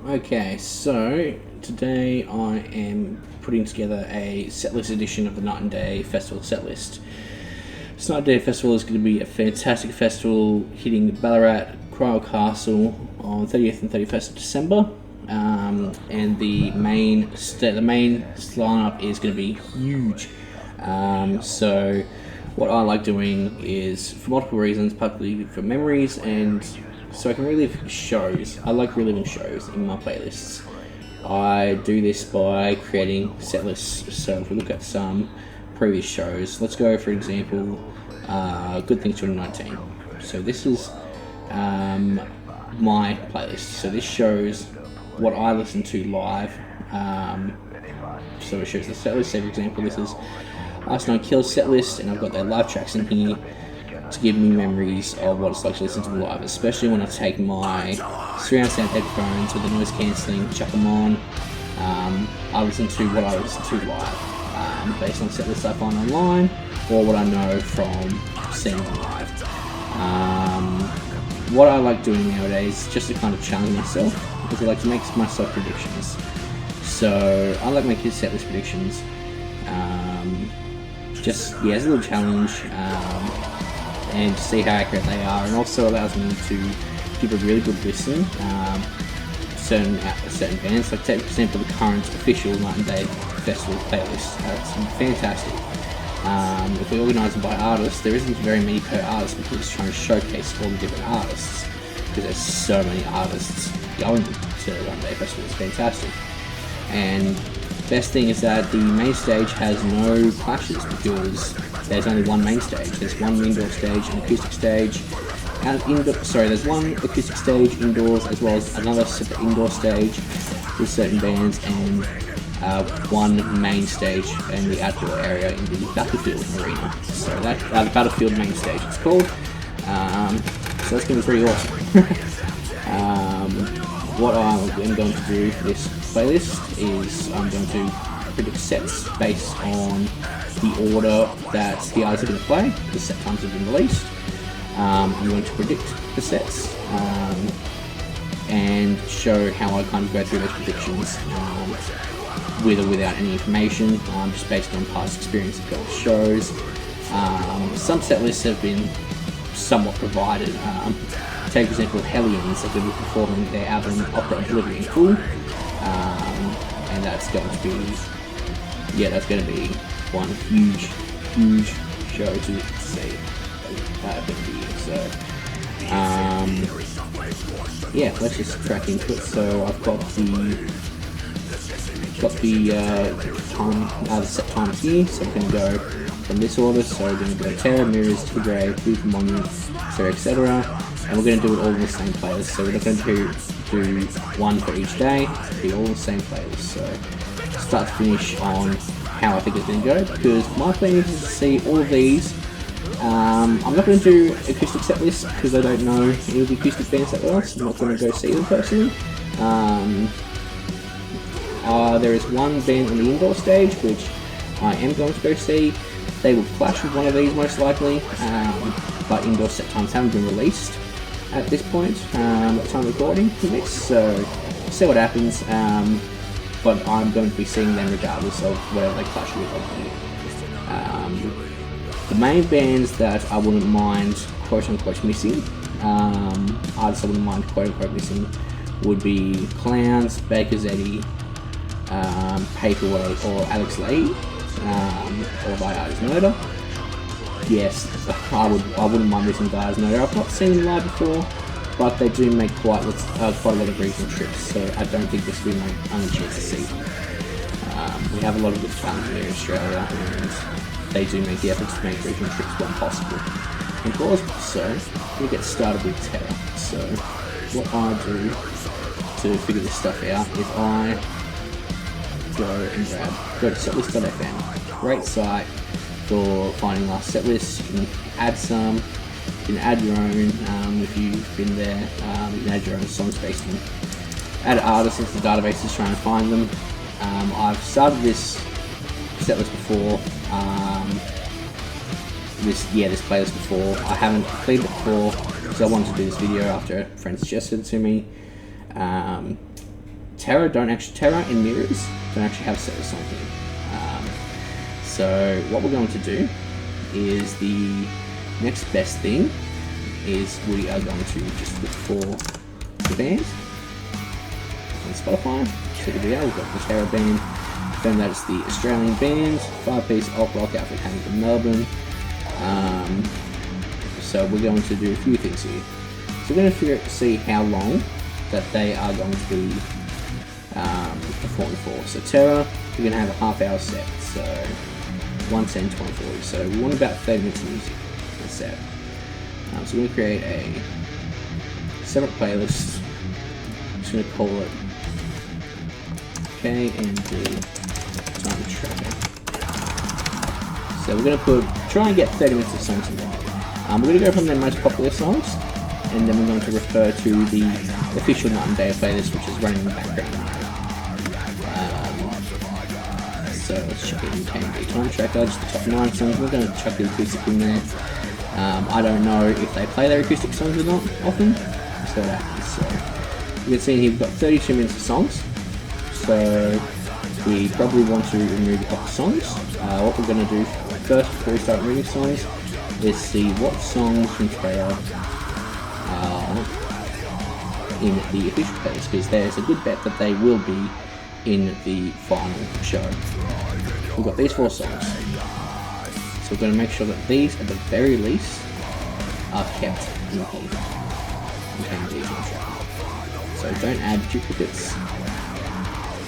Okay, so today I am putting together a setlist edition of the Night and Day Festival setlist. This Night and Day Festival is going to be a fantastic festival hitting Ballarat Cryle Castle on 30th and 31st of December. And the main lineup is going to be huge. So what I like doing is, for multiple reasons, partly for memories and so I can relive shows. I like reliving shows in my playlists. I do this by creating set lists. So if we look at some previous shows, let's go for example, Good Things 2019. So this is my playlist. So this shows what I listen to live. So it shows the set list. Say for example, this is Last Night Kill set list, and I've got their live tracks in here to give me memories of what it's like to listen to them live, especially when I take my surround sound headphones with the noise cancelling, chuck them on. I listen to what I listen to live, based on set lists I find online or what I know from seeing them live. What I like doing nowadays, just to kind of challenge myself, is I like to make myself predictions. So I like making set list predictions, just as a little challenge. And to see how accurate they are, and also allows me to give a really good listen. Certain bands, like take for example the current official Night and Day Festival playlist. It's fantastic. If we organise them by artists, there isn't very many per artist because it's trying to showcase all the different artists. Because there's so many artists going to the Night and Day Festival. It's fantastic. And best thing is that the main stage has no clashes because there's only one main stage. There's one indoor stage, an acoustic stage, and there's one acoustic stage indoors as well as another separate indoor stage with certain bands, and one main stage in the outdoor area in the Battlefield arena. So that the Battlefield main stage it's called. So that's going to be pretty awesome. What I'm going to do for this playlist is I'm going to predict sets based on the order that the artists are going to play. The set times have been released. I'm going to predict the sets and show how I kind of go through those predictions with or without any information, just based on past experience of those shows. Some set lists have been somewhat provided. Take for example Hellions, they're going to be performing their album Opera Delivery in full, and that's going to be one huge show to see let's just crack into it. So I've got the set times here, so I'm going to go from this order. So we're going to go Terror, Mirrors, Tigray, Booth, Monument, etc. And we're going to do it all in the same playlist. So we're not going to do one for each day. It'll be all in the same playlist. So start to finish on how I think it's going to go, because my plan is to see all of these. I'm not going to do acoustic set lists because I don't know any of the acoustic bands that well, so I'm not going to go see them personally. There is one band on the indoor stage which I am going to go see. They will clash with one of these most likely, but indoor set times haven't been released at this point at time of recording for this, so we'll see what happens. But I'm going to be seeing them regardless of whatever they clash with. The main bands that I wouldn't mind quote-unquote missing, artists I wouldn't mind quote-unquote missing, would be Clowns, Baker's Eddie, Paperweight, or Alex Lee, or by Artist Murder. Yes, I wouldn't mind missing Artist Murder. I've not seen them live before, but they do make quite a lot of regional trips, so I don't think this will be my only chance to see them. We have a lot of good talent here in Australia, and they do make the effort to make regional trips when possible and plausible. So we'll get started with Terror. So what I do to figure this stuff out is I go to setlist.fm. Great site for finding last set lists. You can add some, you can add your own if you've been there. You can add your own songs based on add artists into the databases, trying to find them. I've started this set list before, this playlist before. I haven't played it before because I wanted to do this video after a friend suggested it to me. Terra and Mirrors don't actually have a Setlist on here. So what we're going to do is the next best thing is we are going to just look for the band on Spotify. So here we are, we've got the Terra band. Confirm that it's the Australian band, 5-piece alt rock outfit coming from Melbourne. So we're going to do a few things here. So we're going to see how long that they are going to be performing for. So Terra, we're going to have a half-hour set, so 110, 20, 40. So we want about 30 minutes of music in the set. So we're going to create a separate playlist. I'm just going to call it K&D Time Tracker. So we're going to try and get 30 minutes of songs in there. We're going to go from their most popular songs, and then we're going to refer to the official Night and Day playlist, which is running in the background. So let's check in K&D Time Tracker, just the top 9 songs. We're going to chuck the acoustic in there. I don't know if they play their acoustic songs or not often. So what happens. So you can see here we've got 32 minutes of songs. So we probably want to remove a couple of songs. What we're going to do first before we start removing songs is see what songs from Terra are in the official playlist, because there's a good bet that they will be in the final show. We've got these 4 songs. So we're going to make sure that these, at the very least, are kept in here. So don't add duplicates.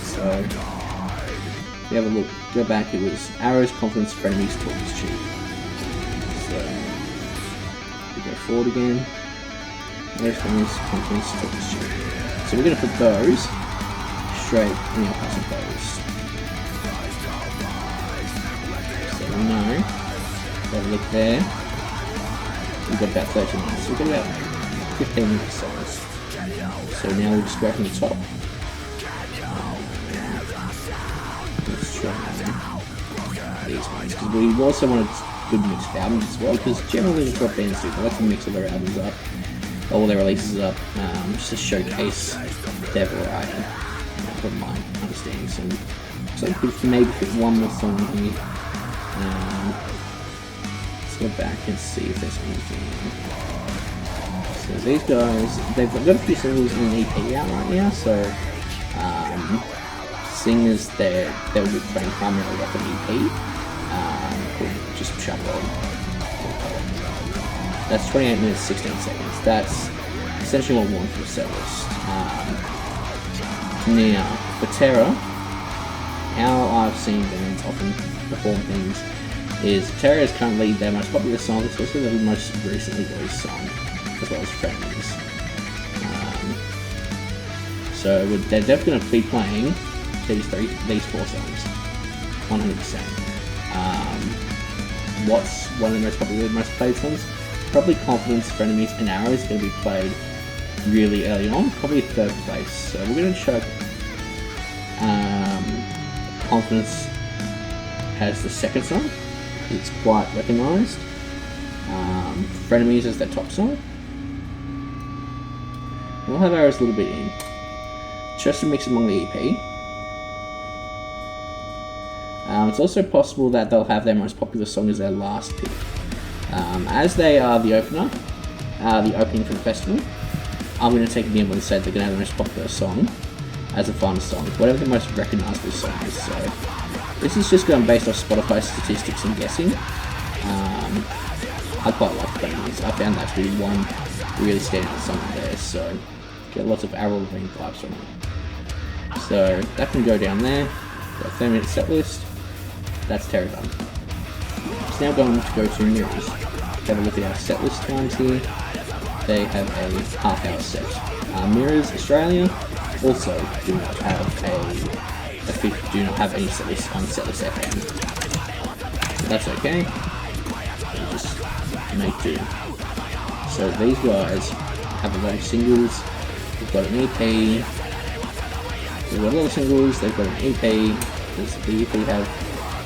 So if you have a look, go back, it was Arrows, Confidence, Frenemies, Talk is Cheap. So we go forward again. Arrows, Frenemies, Confidence, Talk is Cheap. So we're going to put those straight in our passing playlist. So we know. Have a look there. We've got about 13 minutes. We've got about 15 minutes songs. So now we'll just go from the top. Let's try these ones, because we also wanted good mixed albums as well, because generally the top bands do. They like to mix all their albums up, all their releases up, just to showcase their variety. From my understanding, so we could maybe fit one more song in here. Go back and see if there's anything. So these guys, they've got a few singles in the EP out right now, so singers they'll be playing primarily off an EP, called just Shuffle. That's 28 minutes 16 seconds. That's essentially what we want for a Setlist. Now for Terra, how I've seen bands often perform things is Terra is currently their most popular song, it's also their most recently released song, as well as Frenemies. So they're definitely going to be playing these 4 songs, 100%. What's one of the most popular, most played songs? Probably Confidence, Frenemies, and Arrows are going to be played really early on, probably 3rd place. So we're going to chuck Confidence as the 2nd song. It's quite recognised. Frenemies as their top song. We'll have Arrows a little bit in, just to mix among the EP. It's also possible that they'll have their most popular song as their last pick. As they are the opener, the opening for the festival, I'm going to take a gamble and say they're going to have the most popular song as a final song, whatever the most recognisable song is. So this is just going based off Spotify statistics and guessing. I quite like Frenemies. I found that to be one really standout song there, so get lots of Avril Lavigne vibes from it. So that can go down there. Got a 30-minute set list. That's Terra done. It's now going to go to Mirrors. Have a look at our set list times here. They have a half-hour set. Mirrors Australia also do not have any set list on Setlist FM. That's okay. We'll just make do. So these guys have a lot of singles. They've got an EP. They've got a lot of singles. They've got an EP. Does the EP have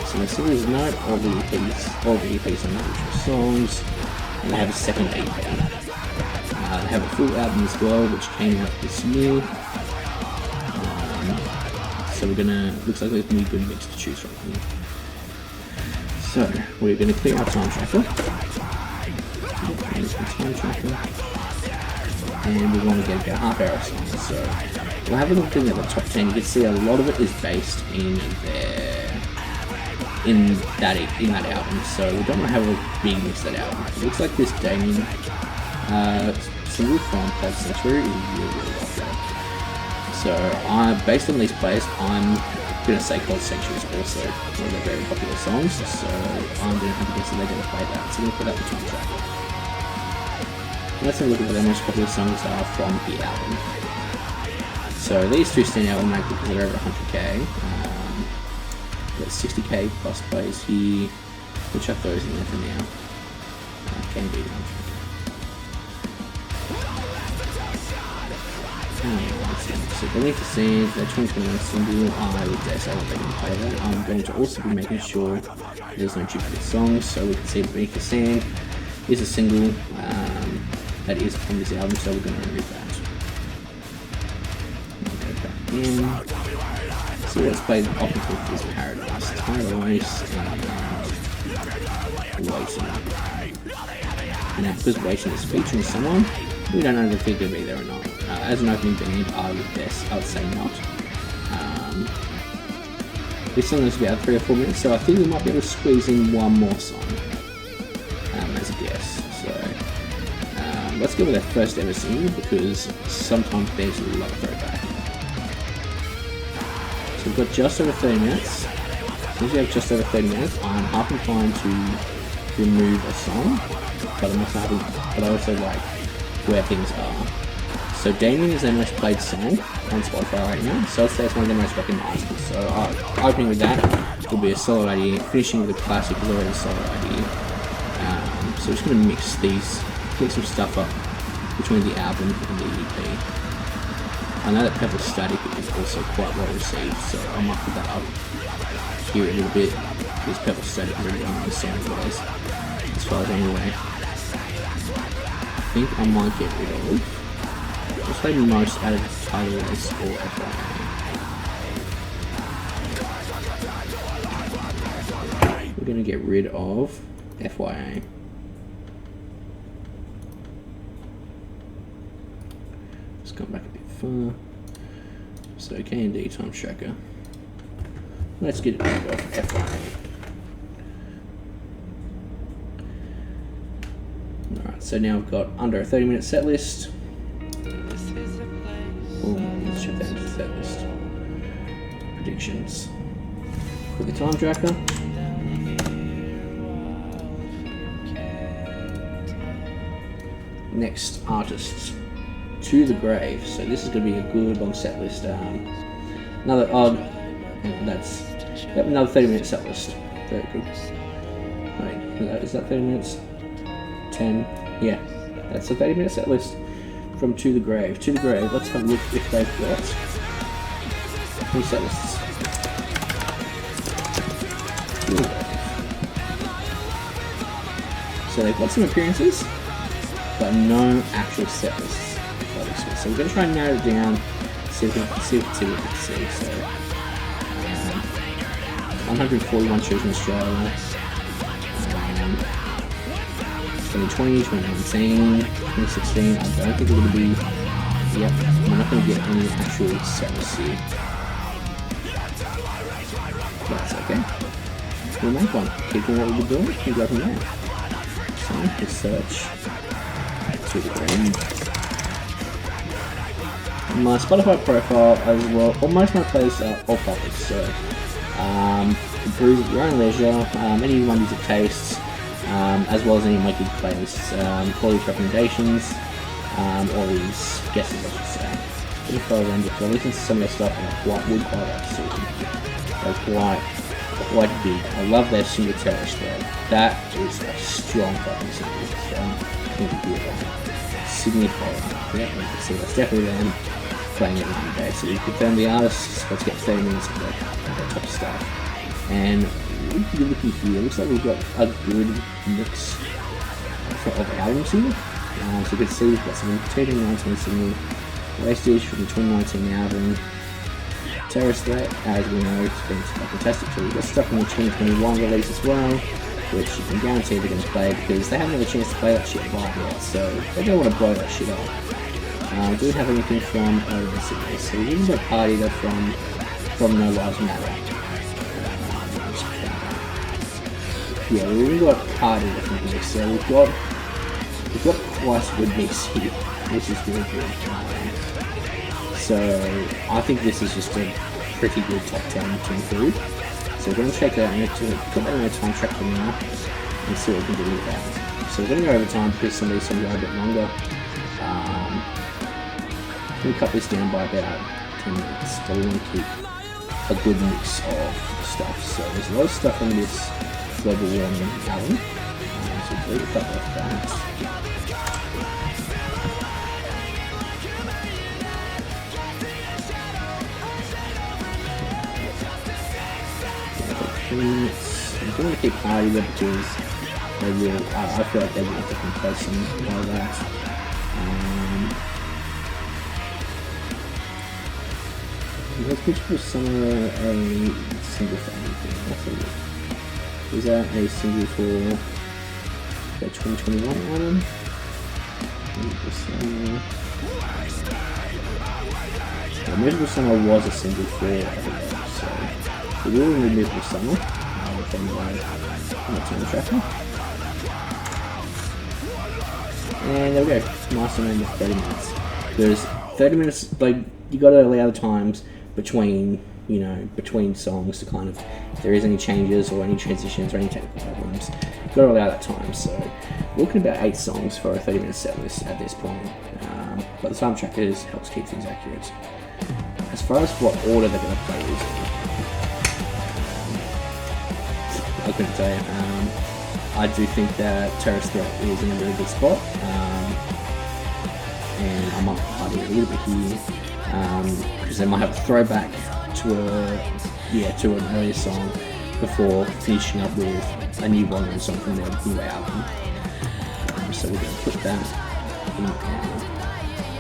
some singles? No, all the EPs are individual songs. And they have a second EP. They have a full album as well, which came out this year. so looks like there's gonna be a good mix to choose from here. So we're gonna clear our time tracker. And we want to get about half hour of songs. So we'll have a look at the top 10. You can see a lot of it is based in that album. So we don't want to have a big mix of that album. It looks like this Damien single from Pod Sanctuary is really well done. So based on these plays, I'm gonna say Cold Sanctuary is also one of their very popular songs. So I'm gonna have to guess that they're gonna play that. So we're gonna put that in the time track. Let's have a look at what their most popular songs are from the album. So these two stand out automatically because they're over 100k. Got 60k plus plays here. We'll chuck those in there for now. Can be so Beneath the Sand, the 2021 single, I would guess I won't be able to play that. I'm going to also be making sure there's no duplicate songs, so we can see Beneath the Sand is a single that is from this album, so we're going to remove that. Go back in. So let's play often called is Paradise, Tyler Waste, and Waiting. Now, because Waiting is featuring someone, we don't know if they're going to be there or not. As an opening band, I would say not. This song is about 3 or 4 minutes, so I think we might be able to squeeze in one more song as a guess. So let's go with our first ever single because sometimes bands love a throwback. So we've got just over 30 minutes. Since we have just over 30 minutes, I'm half inclined to remove a song, but I'm also but I also like where things are. So Damien is their most played song on Spotify right now, so I'd say it's one of their most recognizable. So opening with that will be a solo ID, finishing with a classic is already a solo ID. So we're just going to mix some stuff up between the album and the EP. I know that Purple Static is also quite well received, so I might put that up here a little bit, because Purple Static is really one of the song guys, as far as anyway. I think I might get rid of. Let's play most out of Tyler Waste or FYA. We're going to get rid of FYA. Let's come back a bit far. So K&D times tracker. Let's get rid of FYA. Alright, so now we've got under a 30-minute set list. Let's check that into set list. Predictions. Put the time tracker. Next artists. To the Grave. So this is going to be a good long set list. Another odd. That's another 30-minute set list. Very good. Wait, is that 30 minutes? 10. Yeah, that's a 30-minute set list. From To the Grave. To the Grave, let's have a look if they've got any set lists. So they've got some appearances, but no actual set lists. So we're going to try and narrow it down, see what we can see. So 141 shows in Australia. 2020, 2019, 2016, I don't think we're going to be, we're not going to get any actual set lists here. That's okay. We'll make one. Keep doing what we've been doing, and go from there. So, we'll search To the Grave. My Spotify profile as well, all most of my plays are all public, so peruse at your own leisure, any of my music tastes, as well as any of my gig playlists, all these recommendations, all these guesses I should say. If I remember, if I listen to some of their stuff and I would quite like to see them. They're quite big. I love their single terrorist though. That is a strong fucking single. So I'm going to be Sydney Horror. Yeah, you can see that's definitely them playing it one day. So we confirm the artists, let's get 30 minutes of that top stuff. And you're looking here, it looks like we've got a good mix of albums here. So you can see we've got some 2019 single, Wastage from the 2019 album, Terrorist Threat, as we know, has been fantastic too. We've got stuff in the 2021 release as well, which you can guarantee they're going to play because they haven't had a chance to play that shit live yet, so they don't want to blow that shit up. Do we have anything from overseas? So we've even got Party though from No Lives Matter. Yeah, we've even got Party from here, so we've got quite a good mix here, which is really good. So I think this is just a pretty good top 10 to include. So we're going to check that out and put that in our time track for now and see what we can do with that. So we're going to go over time because some of these songs are a bit longer. We cut this down by about 10 minutes, but we want to keep a good mix of stuff. So there's a lot of stuff in this global warming album. So we'll cut off that. Minutes. I'm going to keep Party there because they will, I feel like they will have to play some like that. Was Beautiful Summer a single for anything? Was that a single for the 2021 album? Beautiful Summer was a single for everything, so we will remove Beautiful Summer from the tracking. And there we go, Mastermind with 30 minutes. There's 30 minutes, like, you gotta allow the times between, you know, between songs to kind of, if there is any changes or any transitions or any technical problems, you've got to allow that time. So we're looking at about 8 songs for a 30-minute set list at this point, but the time trackers helps keep things accurate. As far as what order they're going to play these in, I couldn't tell you. I do think that Terrorist Threat is in a really good spot, and I might party a little bit here. Because they might have a throwback to an earlier song before finishing up with a new volume song from their new album. So we're going to put that in our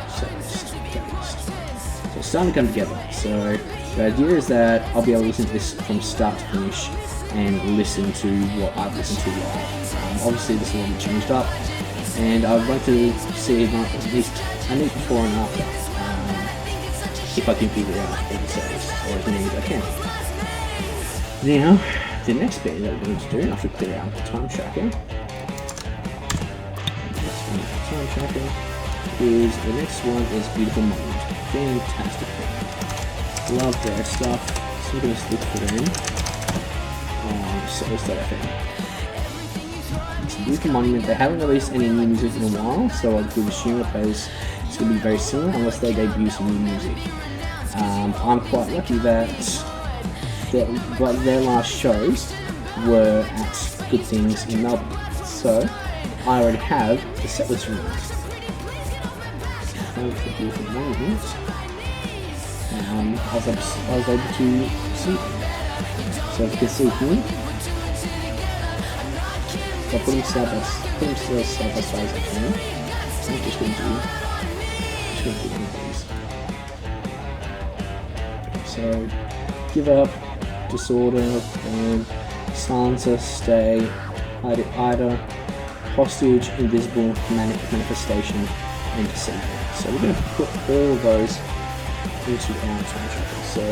setlist. So it's starting to come together. So the idea is that I'll be able to listen to this from start to finish and listen to what I've listened to live. Obviously this will be changed up, and I'd like to see at least a neat before and after. If I can figure out all the settings, or as many as I can. Now, the next bit that we're going to do, after clear out the time tracker, is the next one is Beautiful Mind. Fantastic thing. Love their stuff. So I'm going to stick for them on Setlist.fm. It's a Beautiful Monument. They haven't released any new music in a while, so I would assume it plays it's going to be very similar unless they debut some new music. I'm quite lucky that their last shows were at Good Things in Melbourne, so I already have the setlist released. I was able to see them. So if you can see here, so I'll put them side by side as I can. I'm just going to do one of these. So, Give Up, Disorder, and Silencer, Stay, Ida, Hostage, Invisible, Manic Manifestation, and Deceiver. So we're going to put all of those into our time tracker. So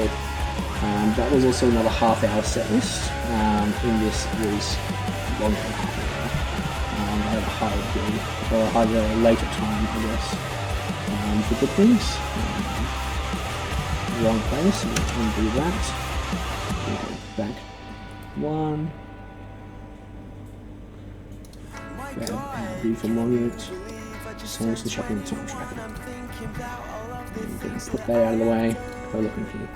that was also another half-hour set list. In this was longer than half an hour. I have a higher build, or either later time, I guess, for Good Things. Wrong place, and undo that. Back one. Grab Beautiful Monument. Songs and Shopping the Time Tracker. I'm going to put that out of the way. Go looking here.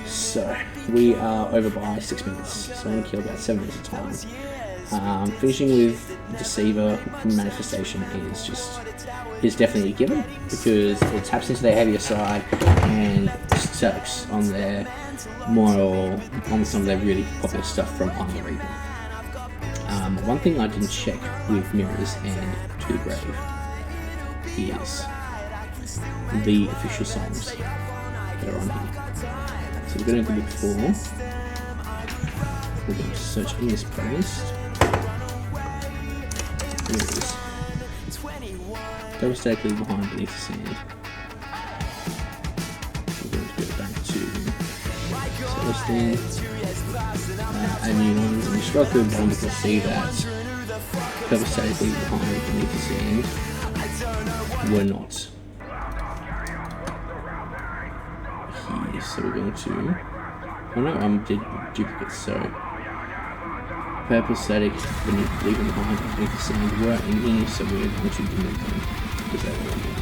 So we are over by 6 minutes, so I'm going to kill about 7 minutes of time. Finishing with Deceiver Manifestation is definitely a given because it taps into their heavier side and sucks on their more on some of their really popular stuff from On the Reaper. One thing I didn't check with Mirrors and To the Grave is the official songs. that are on here. So we're going to look for, we're going to search in this playlist. Here it is. Devastatingly behind beneath the sand. We're going to go back to Setlist, a new one. When you scroll through the bottom, you can see that devastatingly behind beneath the sand were not here. So we're going to, oh no, duplicates. So purple static leaving behind beneath the sand were in here, so we're going to delete them because they were in here.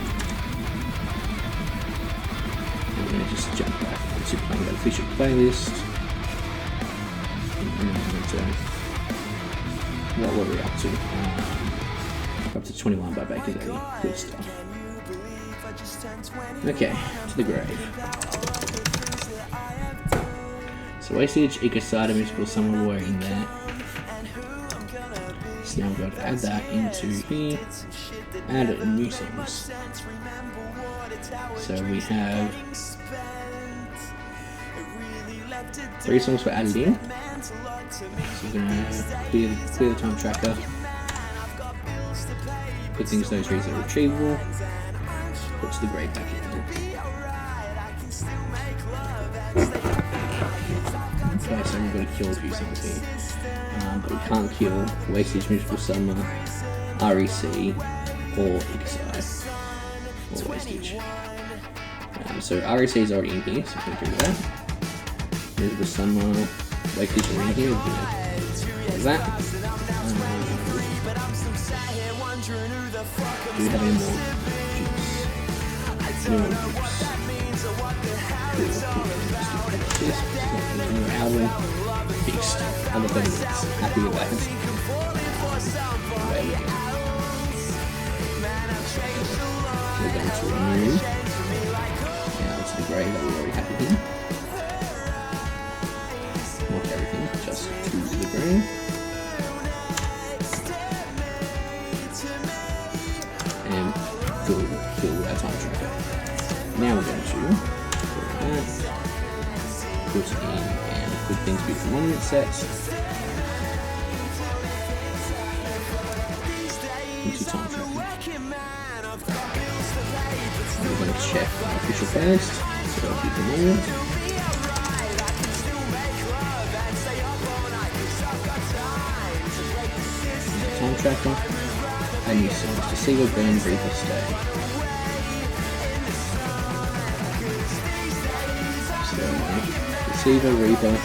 I'm going to just jump back to playing that official playlist. And I'm going to, what were we up to? Up to 21 by Baker Daddy. Good stuff. Okay, to the grave. So Wastage, Ecocide, and Musical Summer were in there. So now I'm going to add that into here. Add new songs. So we have 3 songs for added in. So we're going to clear the time tracker. Put things those trees are retrievable. Put to the grave back in. Okay, so we're going to kill a few songs here. But we can't kill Wastage, Musical Summer, REC, or Ecocide, or Wastage. So REC is already in here, so we can do that. Musical Summer, Wastage are in here, we're going to do that. Do we have any more juice? No more juice. New album, Beast. I'm happy with that. We're going to remove. Now to the grey that we already have here. Not everything, just to the grey. And fill our time tracker. Now we're going to put in and good things beautiful monument sets into time tracking. We're going to check our official first, so I'll keep the monument. Time tracker. And new songs to see what burn, breathe, or stay. So, Deceiver, Reaper,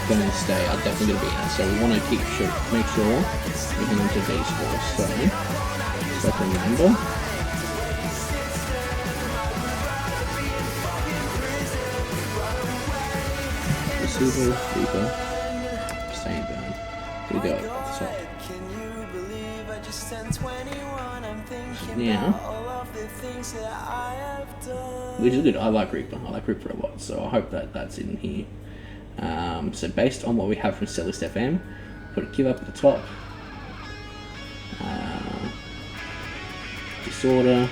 Burn and Stay are definitely going to be in. So we want to make sure we hang on to these four. So I can remember. Deceiver, Reaper, Stay and Burn. Here we go. So now, which is good. I like Reaper. I like Reaper a lot, so I hope that that's in here. So based on what we have from Setlist FM, put a give up at the top. Disorder.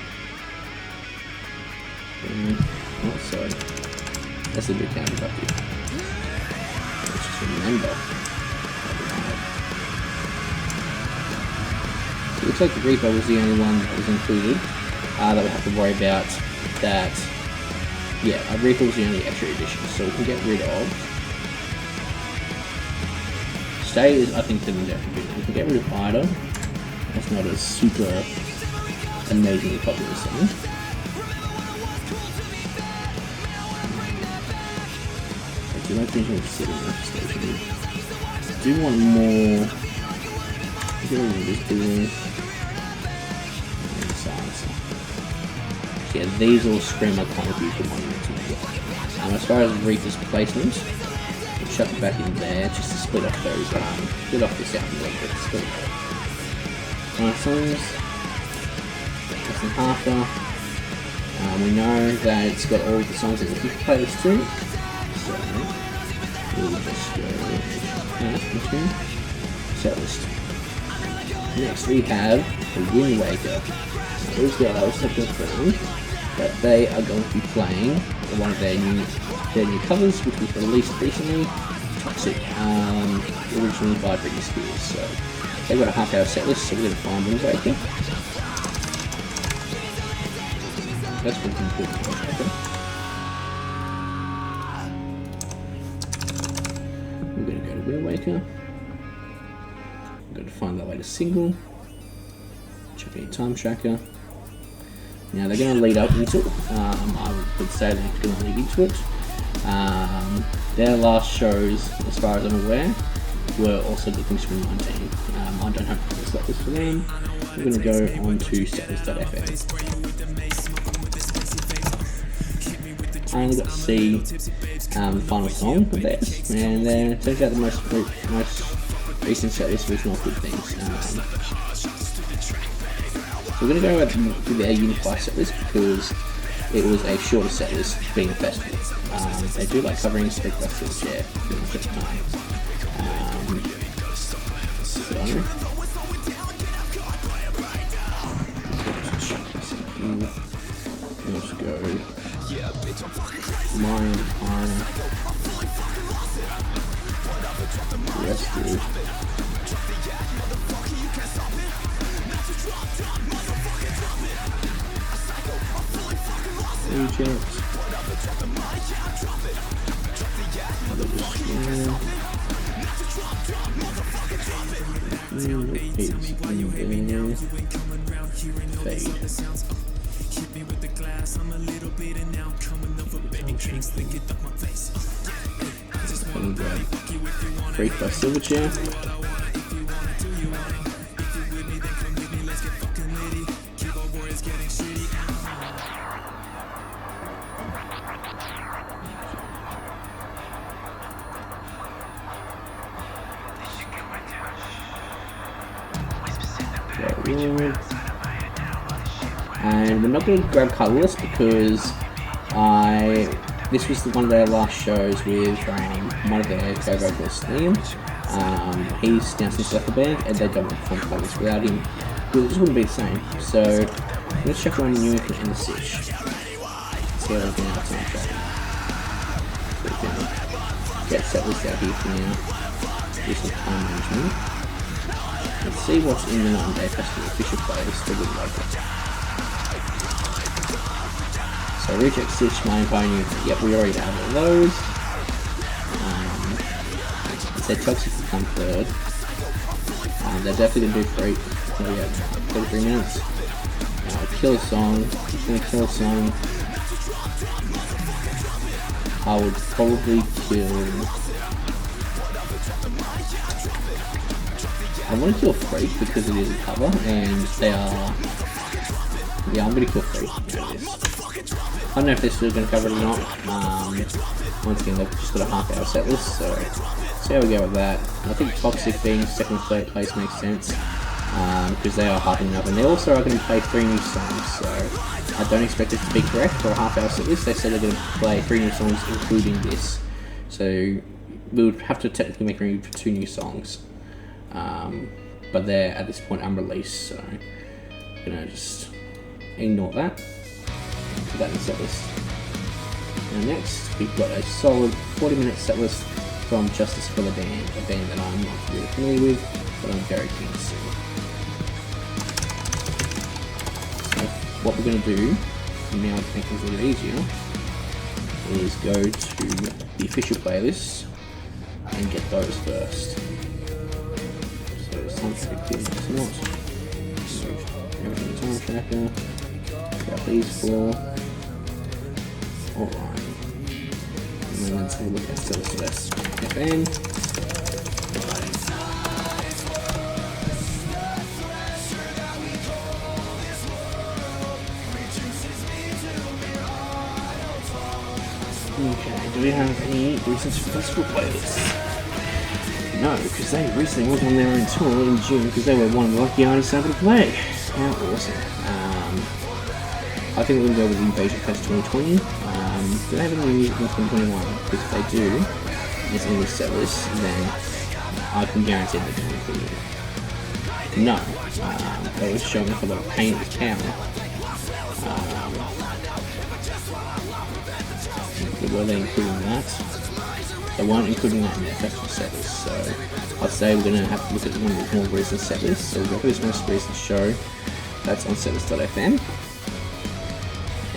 Oh, sorry. That's a bit counterproductive. Let's just remember. It looks like the Reaper was the only one that was included that we have to worry about. That, yeah, Reaper was the only extra edition, so we can get rid of. Stay is, I think, the definitely. We can get rid of Ida. That's not a super amazingly popular song. I do like finishing with City Manifestation. I do want more. Get rid of this building. Yeah, these all scream like kind of beautiful monuments to me. As far as Reaper's placement, we'll chuck it back in there just to split off those, split off this out a little bit. Split off. Nice songs. Less than half there. We know that it's got all the songs in the fifth playlist too. So we'll just go into Setlist. Next we have the Wind Waker. Those guys have confirmed but they are going to be playing one of their new covers, which was released recently, Toxic, originally by Britney Spears. So they've got a half-hour set list, so we're going to find Wind Waker. That's been good. We're going to go to Wind Waker. I'm going to find that latest single. Check any time tracker. Now they're going to lead up into it. I would say they're going to lead into it. Their last shows, as far as I'm aware, were also good things from 19. I don't have to select this for them. We're going to go on to Setlist.fm. I only got to see the final song of theirs, and it turns out the most recent setlist was not good things. We're going to go with their Unify setlist because it was a shorter setlist being a festival. They do like covering street festivals, yeah, pretty much at the time. Let's go. Mind on rescue. Agents. Freak by Silverchair. And we're not going to grab Colourless because this was one of their last shows with one of their co-vocalists, Liam. He's now since left the band, and they don't want to perform Colourless without him. It just wouldn't be the same. So let's check on New York and the Stitch. See how we can out time track. So we can get Setlist out here for now. Do some time management. Let's see what's in the 9-day festival official playlist for Good Local. So Reject Stitch, My Empire, yep, we already have all those. It said Toxic will come third. They're definitely going to do free. Oh yeah, 33 minutes. Kill a song. It's going to kill a song. I would probably kill... I want to kill Freak because it is a cover and they are... Yeah, I'm going to kill Freak out of this. I don't know if they're still going to cover it or not. Once again, they've just got a half-hour set list, so see how we go with that. I think Toxic being second place makes sense because they are hardening up, and they also are going to play 3 new songs, so I don't expect it to be correct for a half-hour set list. They said they're going to play 3 new songs, including this, so we would have to technically make room for 2 new songs, but they're at this point unreleased, so I'm going to just ignore that. Put that in the set list. And next, we've got a solid 40-minute set list from Justice for the Band, a band that I'm not really familiar with, but I'm very keen to see. So, what we're going to do, now to make things a little easier, is go to the official playlist and get those first. So, soundtrack is not. Everything time tracker. Got these 4. Alright. And then let's have a look at Setlist FM. Okay, do we have any recent festival playlists? No, because they recently went on their own tour in June because they were one of the lucky artists able to play. How awesome. I think we're going to go with Invasion Fest 2020. Do they have any music in 2021? Because if they do, it's in the set list, then I can guarantee they're going to include it. No. They were showing for the Paint the Town. were they including that? They weren't including that in the effective setlist, so I'd say we're going to have to look at one of the more recent setlists. So we've got this most recent show that's on setlist.fm,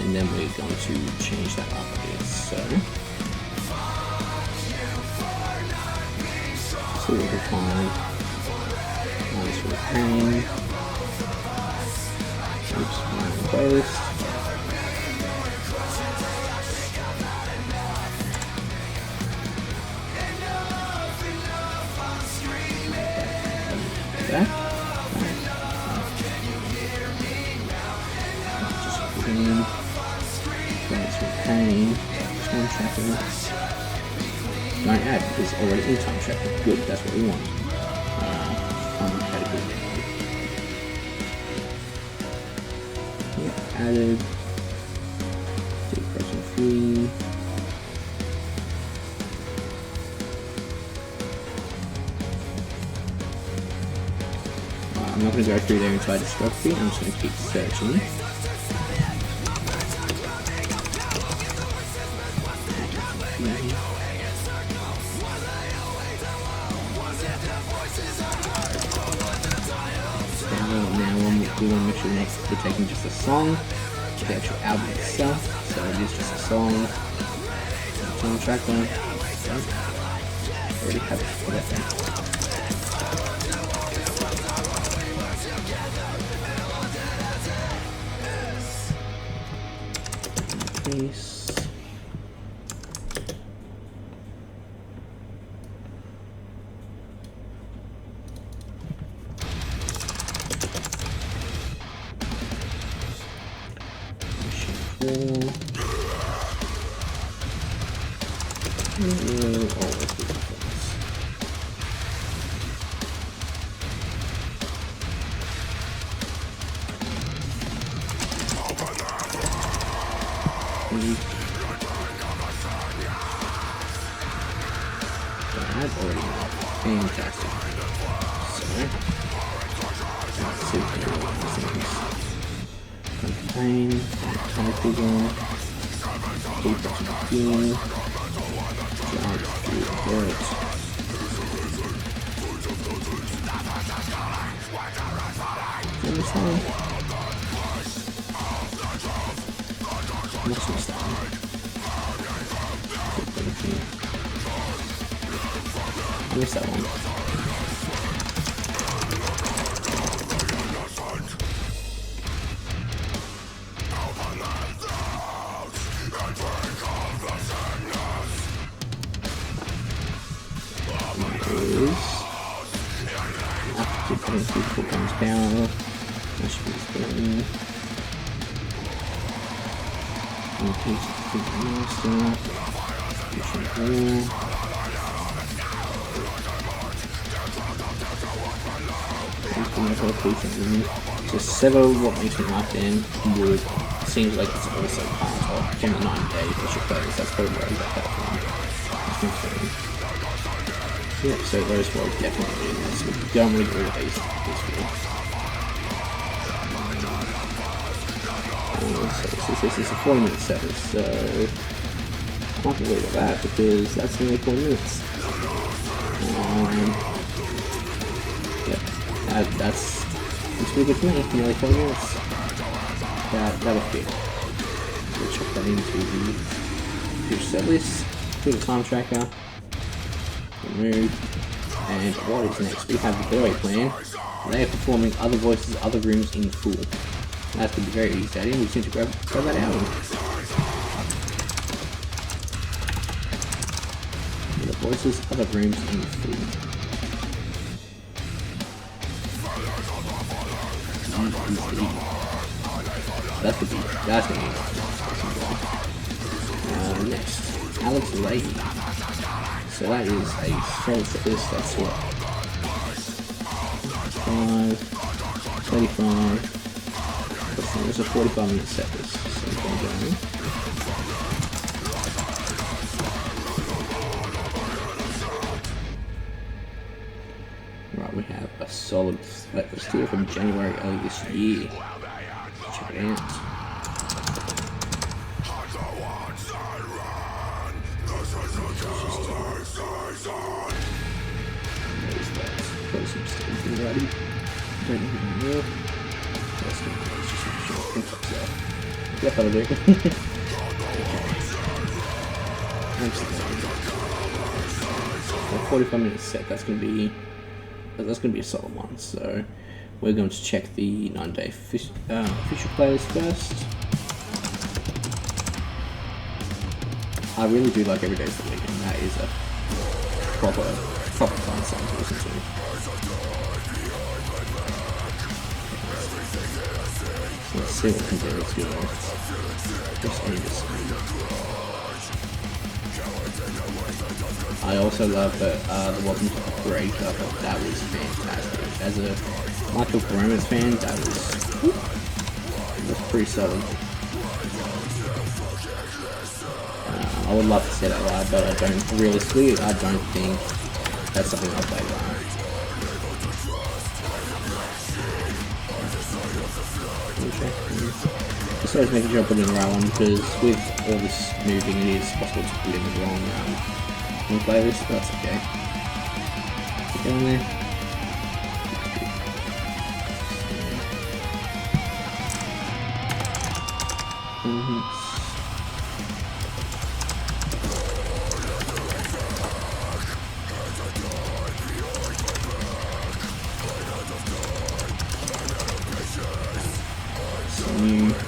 and then we're going to change that up a bit. So we can find minus for the pain. Oops, playlist. That. Just clean. Minus for pain. Time tracking. Don't add because already in time tracking. Good, that's what we want. Added depression free. I'm not going to go through their entire discography, I'm just going to keep searching. Now we want to make sure we're taking just a song. The actual album itself, so it is just a song. Song track one. Already have it for that thing. Case. That's already fantastic. So, let's see what contain, time figure, keep it being, jump through it. Understand? What's this one? I missed that one. After putting people comes down, that should be spinning. Increase the master. So several what makes me like them would seems like it's also part of from the 9 days which are closed. That's probably where I got that from. Yep, so those were definitely in this. We don't really go to these so this is a 4-minute setlist, so I can't believe that because that's only 4 minutes. Yep, that's pretty good for me, nearly 4 minutes. That'll fit. We'll check that into your setlist, do the time tracker, remove, and what is next? We have the Boy Plan. They are performing other voices, other rooms in full. That could be very easy. I didn't even seem to grab that album. The voices, other rooms in full. That's gonna be next, Alex Lady. So that is a solo setlist. That's what 35. There's a 45-minute setlist. Right, we have a solid setlist here from January early this year. Check it out. some stuff already. Don't know who they are. Let's just make sure I can fix that. Yep, that'll do. Okay. A 45-minute set. That's gonna be a solid one. So we're going to check the 9-day official playlist first. I really do like Every Day's the Weekend. That is a proper fun song to listen to. So let's see what we can do. Let's go. Just end this. I also love the Welcome to the Break. I thought that was fantastic. As a Michael Romance fan, that was pretty solid. I would love to say that live, but I don't. Realistically, I don't think that's something I'll play live. Just always making sure I put in the right one, because with all this moving, it is possible to put in the wrong playlist, but that's okay. Get on there.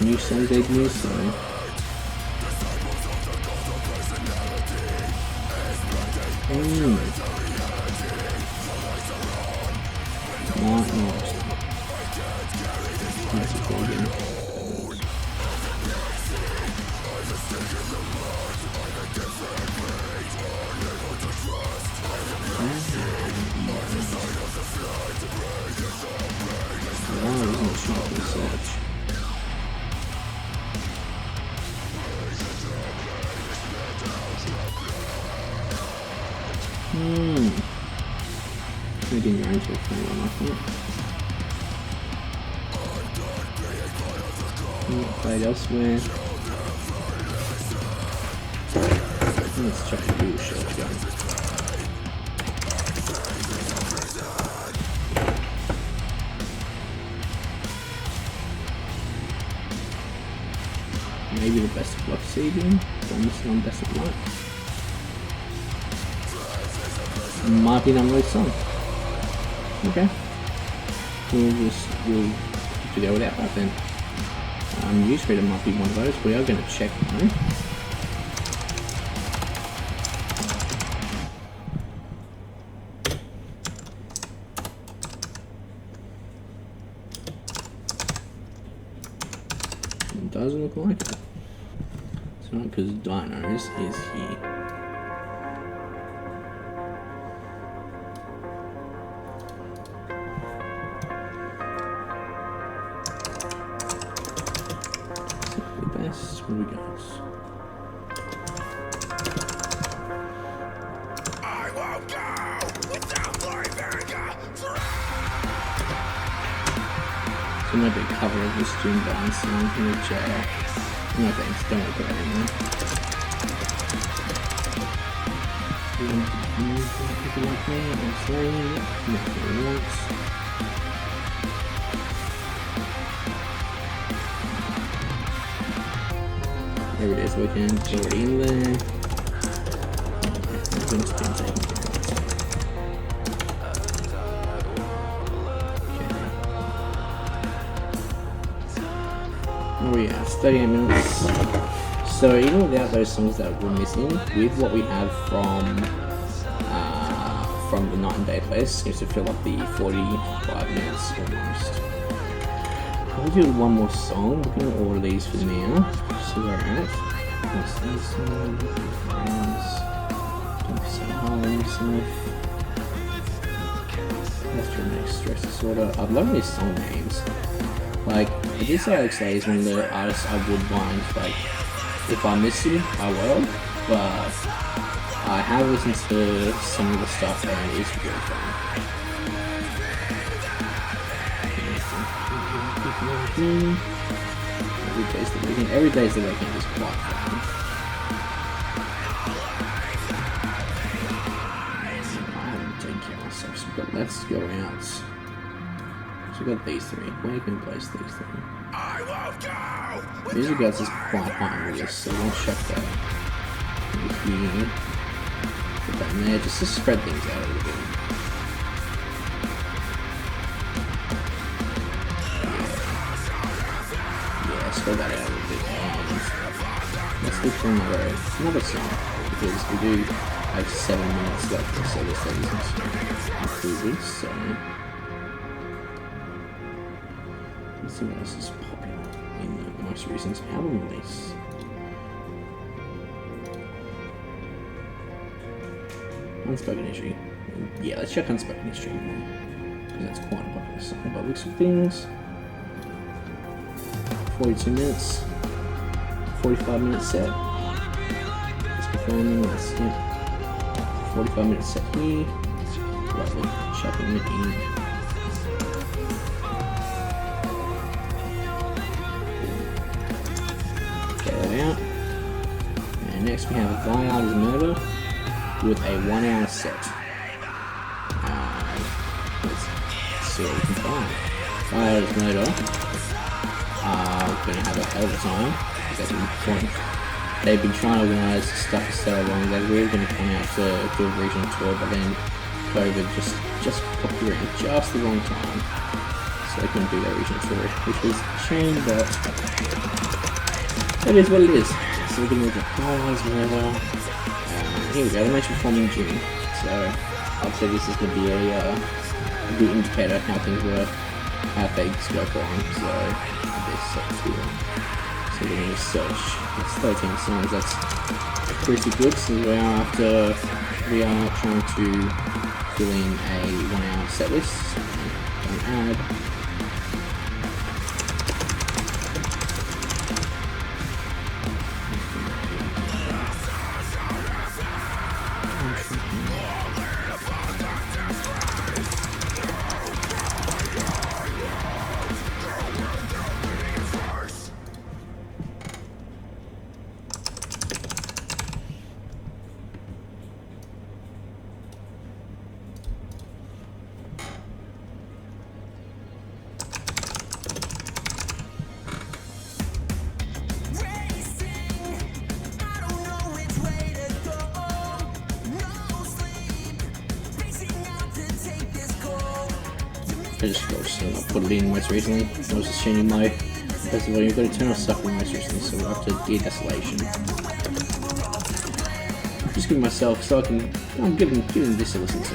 New song, big new song. Maybe in your own one, I think. Not played elsewhere. Let's check the Google search again. Maybe the Best of Luck CD. Bonus on Best of Luck. Might be an unreleased song. Okay. We'll have to go without that then. Newsreader might be one of those. We are going to check though. It doesn't look like it. It's not because Dinos is here. What do we got? I won't go without glory, so it might be a cover of this June Barnes song, which no thanks, don't look at it anymore. People like me, I'm slaying it, nothing wants. Every Day's Weekend, it's already in there. What are we at? 38 minutes. So even without those songs that we're missing, with what we have from the Night and Day playlist, seems to fill up the 45 minutes almost. I'll do one more song. We're going to order these for now. So we're at. What's this one? Friends. Don't be so hard on yourself. After the next stress disorder. I'd love these song names. Like, I did say Alex Day is one of the artists I would mind. Like, if I miss him, I will. But I have listened to some of the stuff and it's really fun. Every Day's the Weekend is quite fun. I haven't taken care of myself, so I've got let's go out. So we got these three. Where can we place these three? Music Gods is quite high on this, so we'll check that. Here. Put that in there, just to spread things out a little bit. Yeah, spread that out a little bit. And let's look for another song, because we do have 7 minutes left, so this is included, so let's see what else is popular in the most recent album release. Unspoken History. Yeah, let's check Unspoken History, because that's quite a popular song. By looks of things, 42 minutes, 45-minute set. Let's confirm that's it. 45-minute set here. Lovely. Chucking it in. Get that out. And next we have Viar's Murder with a 1 hour set. Let's see what we can find. Viar's Murder. We're going to have a hell of a time. They've been trying to organise stuff for so long. They were really going to come out to do a regional tour, but then COVID just popped around just the wrong time, so they couldn't do their regional tour, which was a shame, but it is what it is. So we're going to look at Viar's Murder. Here we go. They mentioned performing in June, so I'd say this is going to be a good indicator of how things were, how things go for them. So this search here. So we're going to search. It's 13 songs. That's pretty good. So we are trying to fill in a 1 hour set list. Don't add. I just put it in most recently. I was just changing my best volume. You've got Eternal Suffering most recently, so we're up to Dear Desolation. Just giving myself, so I can, I'm giving this a listen to.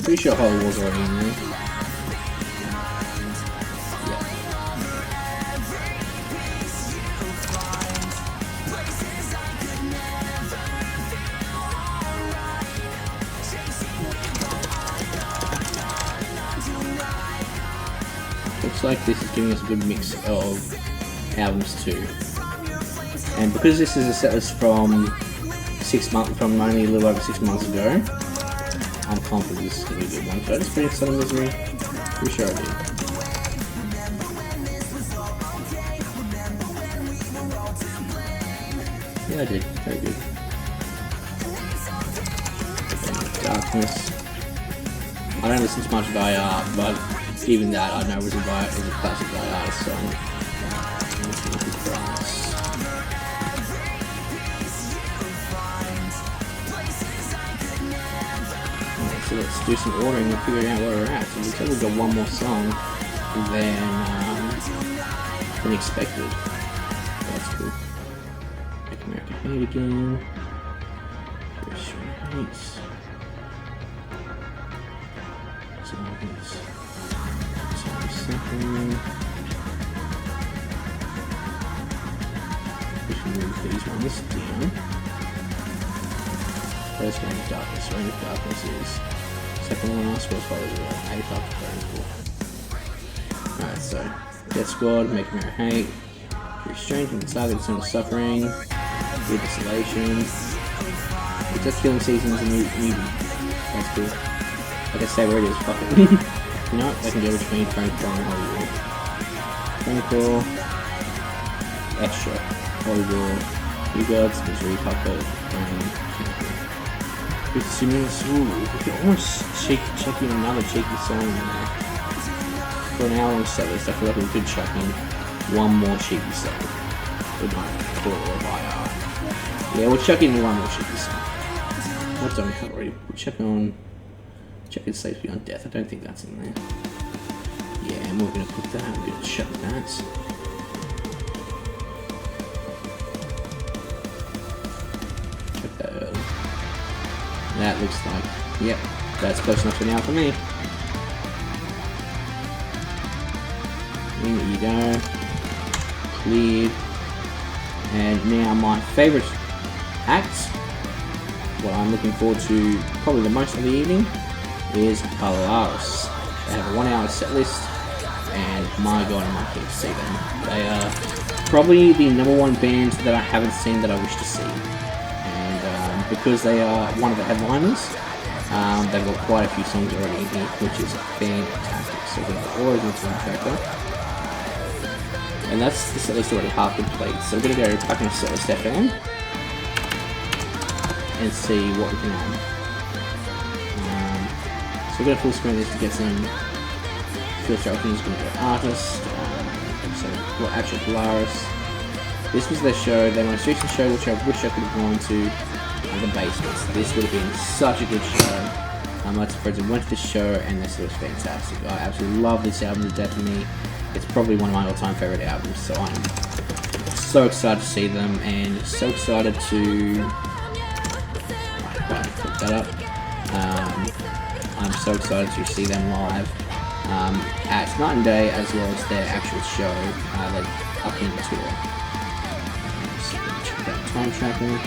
Pretty sure Holly was already in there. Looks like this is giving us a good mix of albums too. And because this is a set list from only a little over 6 months ago, I'm confident this is going to be a good one. So I just finished Son of Misery? Pretty sure I did. Yeah, I did. Very good. Darkness. I don't listen to much by but even that I know it was a classic by artist song. So let's do some ordering and figure out where we're at. So we said we've got one more song than expected. That's cool. Make America Hate Again. Christian Hates. We should move these ones down. First Reign of Darkness. Reign of Darkness is second one. Squad followed with 85 to 34. Alright, so Death Squad, Make America Hate, Restraint, Target, Eternal Suffering, Dear Desolation. It's just Killing Seasons and Eden. That's cool. Like I say where it is, fuck it. You know what? They can go between Franco and Hollywood. Franco, Extra, Hollywood, You Gods, Missouri Puppet, and 52 minutes. Ooh, we can almost check in another cheeky song in there. For an hour on Setlist, I feel like we could chuck in one more cheeky song. With my core of IR. Yeah, we'll chuck in one more cheeky song. What don't we cover already? We'll check in Safety on Death. I don't think that's in there. Yeah, and we're gonna put that, we're gonna chuck that. Check that early. That looks like, yep, that's close enough for now for me. In you go. Cleared. And now my favourite act, what I'm looking forward to probably the most of the evening, is Polaris. They have a 1 hour set list, and my god, I'm lucky to see them. They are probably the #1 band that I haven't seen that I wish to see. And because they are one of the headliners, they've got quite a few songs already in here, which is fantastic. So we've got Origin Tracker. And that's the setlist already half complete. So we're going to go back into Setlist FM and see what we can add. So we're going to full screen this to get some filter options. We're going to go Artist, so well, actually Polaris. This was their show, their most recent show, which I wish I could have gone to, the Basements. This would have been such a good show. Lots of friends who went to this show, and this was fantastic. I absolutely love this album to death for me. It's probably one of my all-time favorite albums, so I'm so excited to see them, and so excited to put that up. I'm so excited to see them live at Night and Day, as well as their actual show, their upcoming tour. So check out Time Tracker.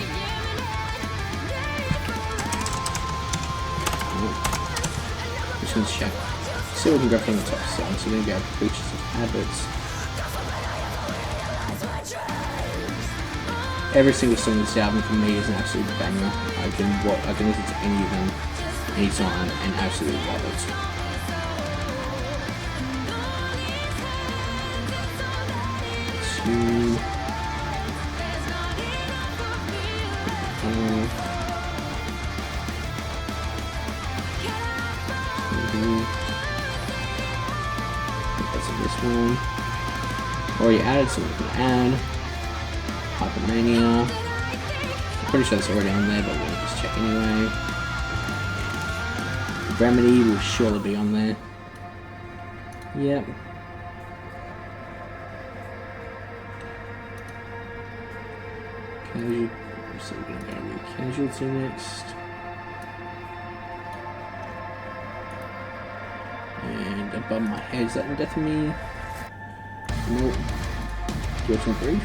Just gonna check. See what we can go from the top song. So we're going to go Creatures of Habits. Every single song in this album for me is an absolute banger. I can listen to any of them anytime and absolutely love it. This one. Already added, so we can add Hypermania. I'm pretty sure it's already on there, but we'll just check anyway. Remedy will surely be on there. Yep. Casual. So we're gonna go with Casualty next. And above my head, is that in Death of Me? Nope. Guilt and Grief.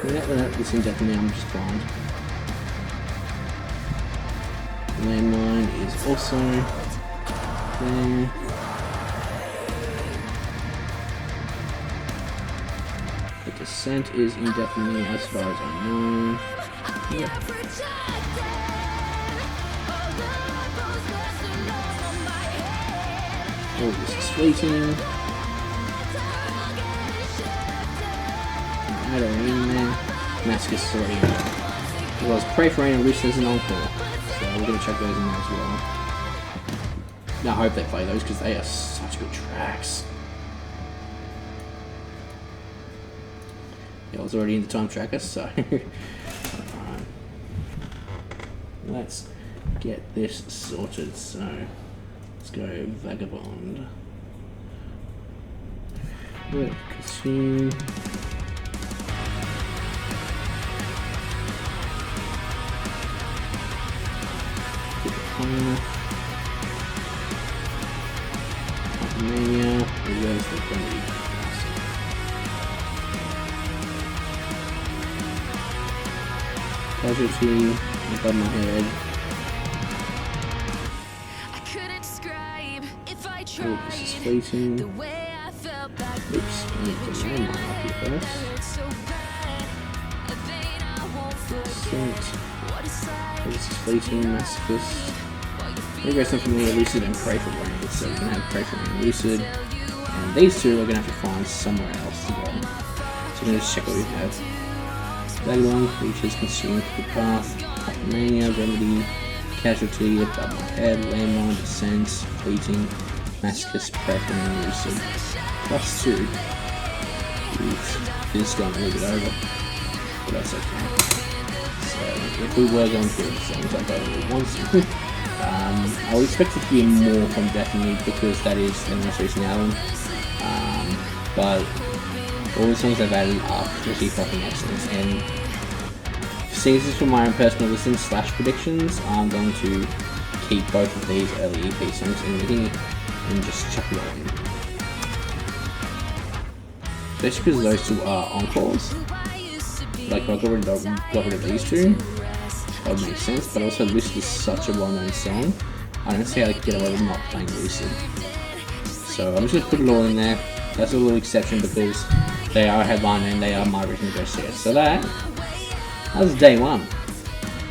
Yeah, this in Death of Me, I'm just blind. Landmine is also there. The Descent is in Death of Me, as far as I know. Yep. Oh, this is Fleeting. I don't mean there. Mascus is already in there. As well as Pray for Rain and Loose as an encore. So we're going to check those in there as well. Now I hope they play those because they are such good tracks. Yeah, I was already in the Time Tracker, so alright. Let's get this sorted. So let's go Vagabond. Consume. Mania. Where's the Remedy? Casualty above my head. Oh, this is Fleeting. Oops, I need to land my lucky first. Descent. This is Fleeting, Masochist. We're going to go something familiar, Lucid and Pray for Rain. So we're going to have Pray for Rain, Lucid. And these two we're going to have to find somewhere else to go. So we're going to just check what we have. Babylon, Creatures, Consumed, The Path, Hypermania, Remedy, Casualty, Above My Head, Landmine, Descent, Fleeting, Masochist, Pray for Rain, Lucid. +2. This is going a little bit over. But that's okay. So if we were going through the songs, I've got only one song. I would expect it to be more from Definitely because that is their most recent album. But all the songs I've added are pretty fucking excellent. And seeing this is for my own personal listen / predictions, I'm going to keep both of these early EP songs in here and just chuck it all in. Especially because those two are encores. Like if I got rid of these two, that would make sense, but also Lucid is such a well-known song. I don't see how they could get away with not playing Lucid. So I'm just going to put it all in there. That's a little exception because they are a headliner and they are my original best hits. So that was day one.